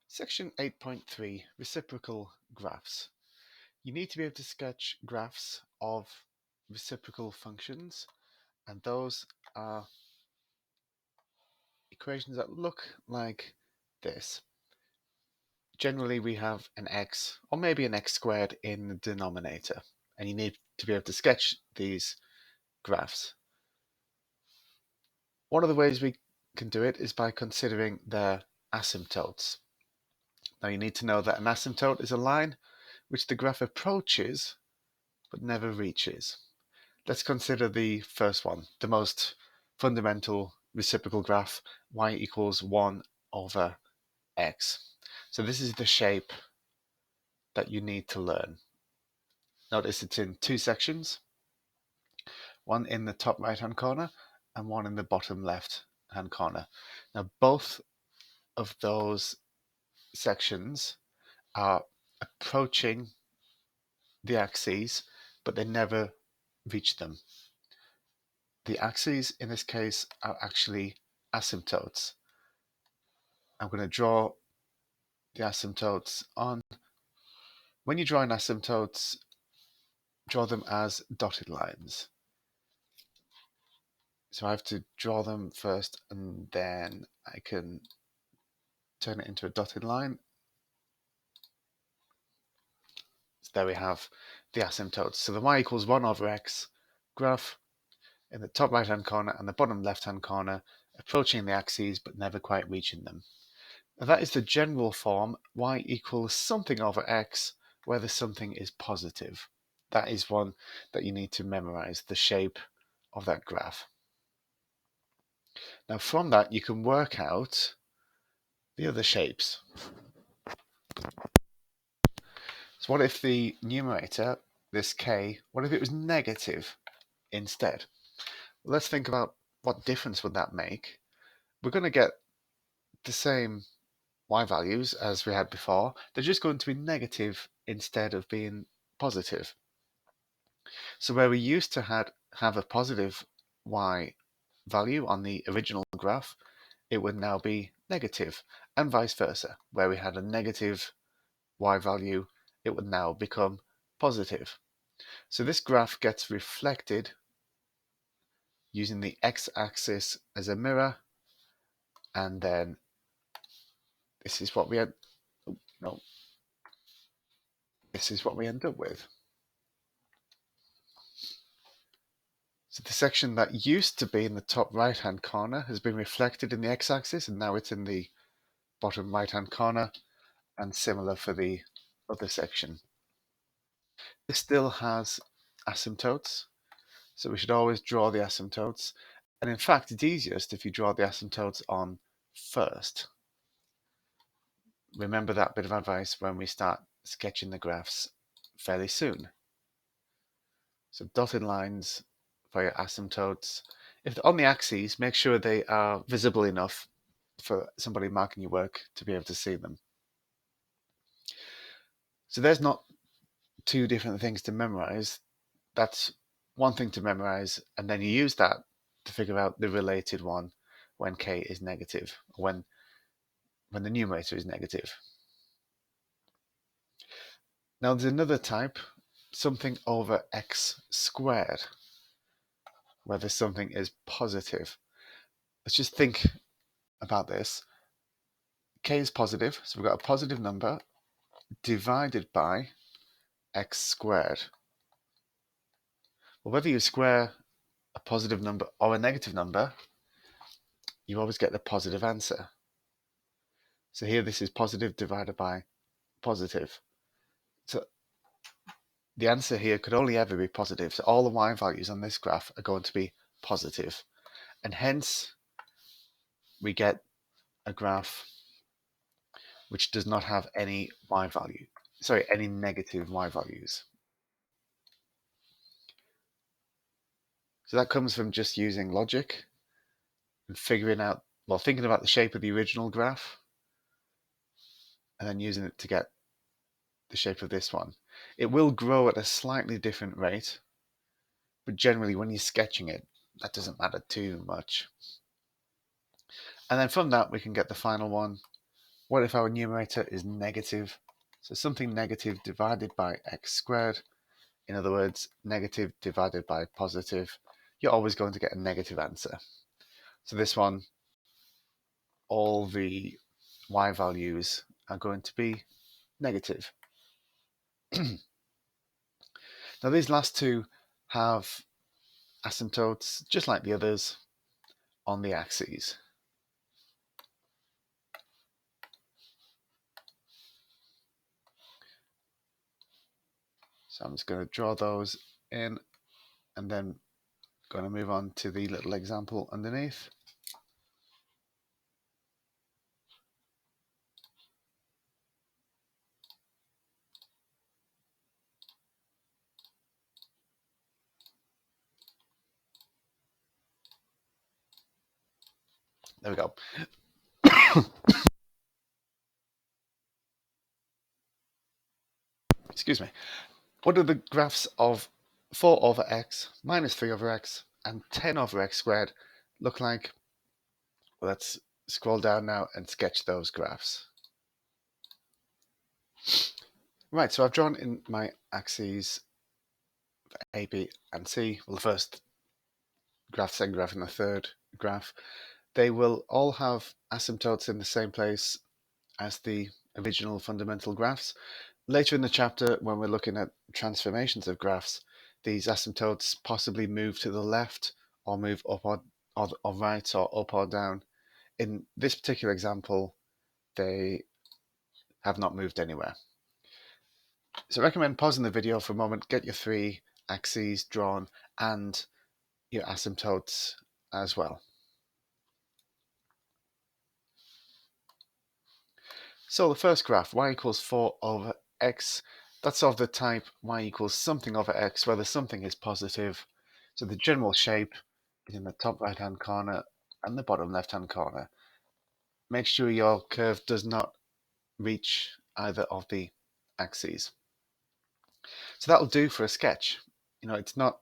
Section 8.3 Reciprocal Graphs. You need to be able to sketch graphs of reciprocal functions, and those are equations that look like this. Generally, we have an x or maybe an x squared in the denominator, and you need to be able to sketch these graphs. One of the ways we can do it is by considering their asymptotes. Now you need to know that an asymptote is a line which the graph approaches but never reaches. Let's consider the first one, the most fundamental reciprocal graph, y equals 1 over x. So this is the shape that you need to learn. Notice it's in two sections, one in the top right hand corner and one in the bottom left hand corner. Now both of those sections are approaching the axes, but they never reach them. The axes in this case are actually asymptotes. I'm going to draw the asymptotes on. When you draw in asymptotes, draw them as dotted lines. So I have to draw them first and then I can turn it into a dotted line. So there we have the asymptotes. So the y equals 1 over x graph in the top right hand corner and the bottom left hand corner, approaching the axes but never quite reaching them. Now that is the general form, y equals something over x, where the something is positive. That is one that you need to memorize, the shape of that graph. Now from that you can work out the other shapes. So what if the numerator, this k, what if it was negative instead? Well, let's think about what difference would that make. We're going to get the same y values as we had before. They're just going to be negative instead of being positive. So where we used to have a positive y value on the original graph, it would now be negative, and vice versa. Where we had a negative y value, it would now become positive. So this graph gets reflected using the x-axis as a mirror, and then this is what we had. No, this is what we end up with. So the section that used to be in the top right-hand corner has been reflected in the x-axis, and now it's in the bottom right-hand corner, and similar for the other section. This still has asymptotes, so we should always draw the asymptotes. And in fact, it's easiest if you draw the asymptotes on first. Remember that bit of advice when we start sketching the graphs fairly soon. So dotted lines for your asymptotes. If they're on the axes, make sure they are visible enough for somebody marking your work to be able to see them. So there's not two different things to memorize. That's one thing to memorize, and then you use that to figure out the related one when k is negative, when the numerator is negative. Now there's another type, something over x squared, where this something is positive. Let's just think about this. K is positive, so we've got a positive number divided by x squared. Well, whether you square a positive number or a negative number, you always get the positive answer. So here this is positive divided by positive. So the answer here could only ever be positive. So all the y values on this graph are going to be positive. And hence we get a graph which does not have any y value. Sorry, any negative y values. So that comes from just using logic and figuring out, well, thinking about the shape of the original graph and then using it to get the shape of this one. It will grow at a slightly different rate, but generally when you're sketching it, that doesn't matter too much. And then from that we can get the final one, What if our numerator is negative? So something negative divided by x squared. In other words, negative divided by positive. You're always going to get a negative answer. So this one, all the y values are going to be negative. Now these last two have asymptotes, just like the others, on the axes. So I'm just going to draw those in and then going to move on to the little example underneath. There we go. Excuse me. What do the graphs of 4 over x, minus 3 over x, and 10 over x squared look like? Well, let's scroll down now and sketch those graphs. Right, so I've drawn in my axes for A, B, and C. Well, the first graph, second graph, and the third graph. They will all have asymptotes in the same place as the original fundamental graphs. Later in the chapter, when we're looking at transformations of graphs, these asymptotes possibly move to the left or move up or right or up or down. In this particular example, they have not moved anywhere. So I recommend pausing the video for a moment, get your 3 axes drawn and your asymptotes as well. So the first graph, y equals 4 over x, that's of the type y equals something over x, where the something is positive. So the general shape is in the top right-hand corner and the bottom left-hand corner. Make sure your curve does not reach either of the axes. So that'll do for a sketch. You know, it's not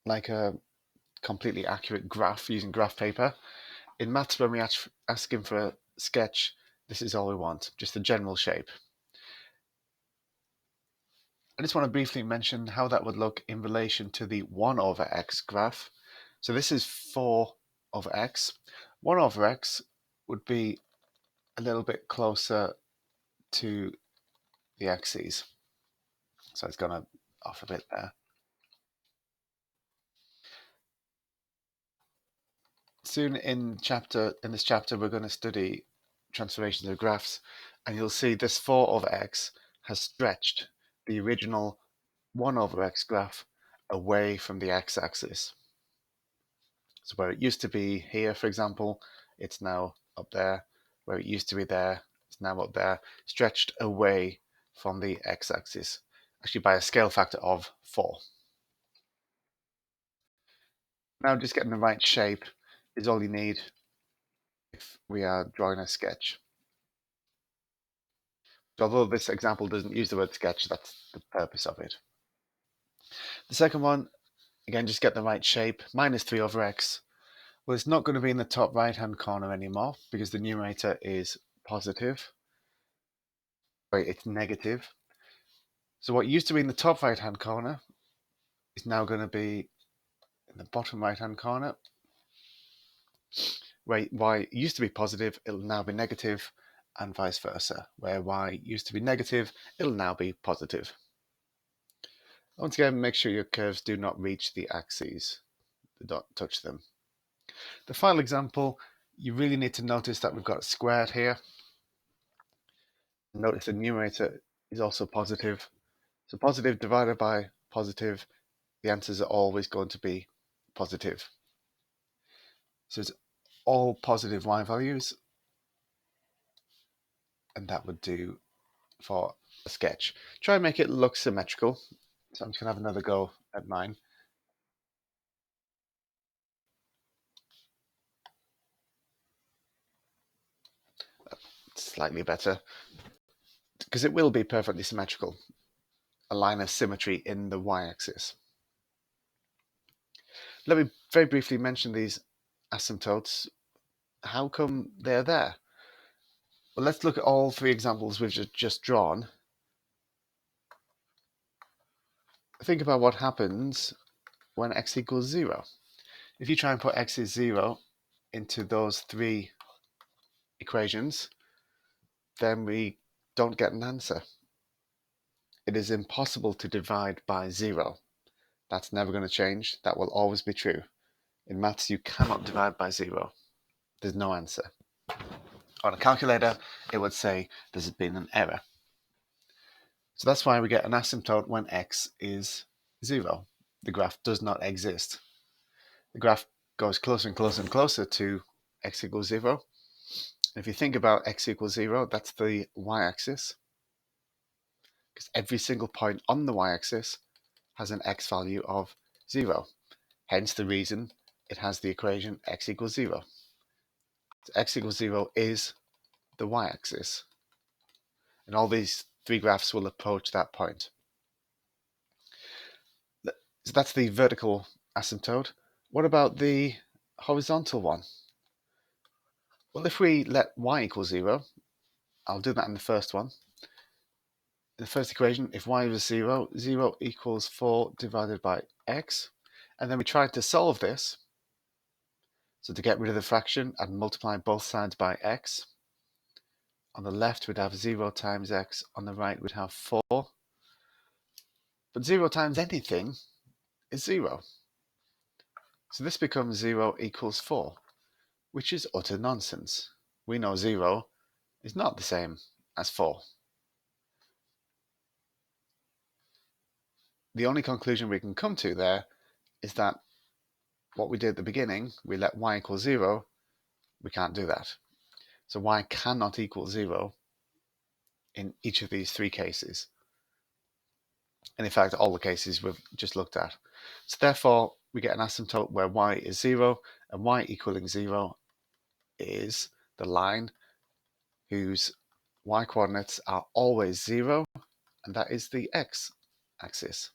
like a completely accurate graph using graph paper. In maths, when we ask him for a sketch, this is all we want, just a general shape. I just want to briefly mention how that would look in relation to the 1 over x graph. So this is 4 over x. 1 over x would be a little bit closer to the axes. So it's gone off a bit there. Soon in this chapter, we're going to study transformations of graphs, and you'll see this 4 over x has stretched the original 1 over x graph away from the x-axis. So where it used to be here, for example, it's now up there. Where it used to be there, it's now up there, stretched away from the x-axis, actually by a scale factor of 4. Now just getting the right shape is all you need if we are drawing a sketch. Although this example doesn't use the word sketch, that's the purpose of it. The second one, again, just get the right shape, minus 3 over x. Well, it's not going to be in the top right-hand corner anymore because the numerator is positive. Sorry, it's negative. So what used to be in the top right-hand corner is now going to be in the bottom right-hand corner. Where y used to be positive, it'll now be negative, and vice versa. Where y used to be negative, it'll now be positive. Once again, make sure your curves do not reach the axes. Do not touch them. The final example, you really need to notice that we've got squared here. Notice the numerator is also positive. So positive divided by positive, the answers are always going to be positive. So it's all positive y values, and that would do for a sketch. Try and make it look symmetrical. So I'm just going to have another go at mine. Slightly better, because it will be perfectly symmetrical. A line of symmetry in the y-axis. Let me very briefly mention these asymptotes. How come they're there? Well, let's look at all three examples we've just drawn. Think about what happens when x equals 0. If you try and put x is 0 into those three equations, then we don't get an answer. It is impossible to divide by 0. That's never going to change. That will always be true. In maths, you cannot divide by 0. There's no answer. On a calculator, it would say there's been an error. So that's why we get an asymptote when x is 0. The graph does not exist. The graph goes closer and closer and closer to x equals 0. And if you think about x equals 0, that's the y-axis. Because every single point on the y-axis has an x value of 0. Hence the reason it has the equation x equals 0. So x equals 0 is the y-axis. And all these three graphs will approach that point. So that's the vertical asymptote. What about the horizontal one? Well, if we let y equal 0, I'll do that in the first one. In the first equation, if y was 0, 0 equals 4 divided by x. And then we tried to solve this. So to get rid of the fraction, I'd multiply both sides by x. On the left, we'd have 0 times x. On the right, we'd have 4. But 0 times anything is 0. So this becomes 0 equals 4, which is utter nonsense. We know 0 is not the same as 4. The only conclusion we can come to there is that what we did at the beginning, we let y equal 0, we can't do that. So y cannot equal 0 in each of these three cases. And in fact, all the cases we've just looked at. So therefore, we get an asymptote where y is 0, and y equaling 0 is the line whose y coordinates are always 0, and that is the x-axis.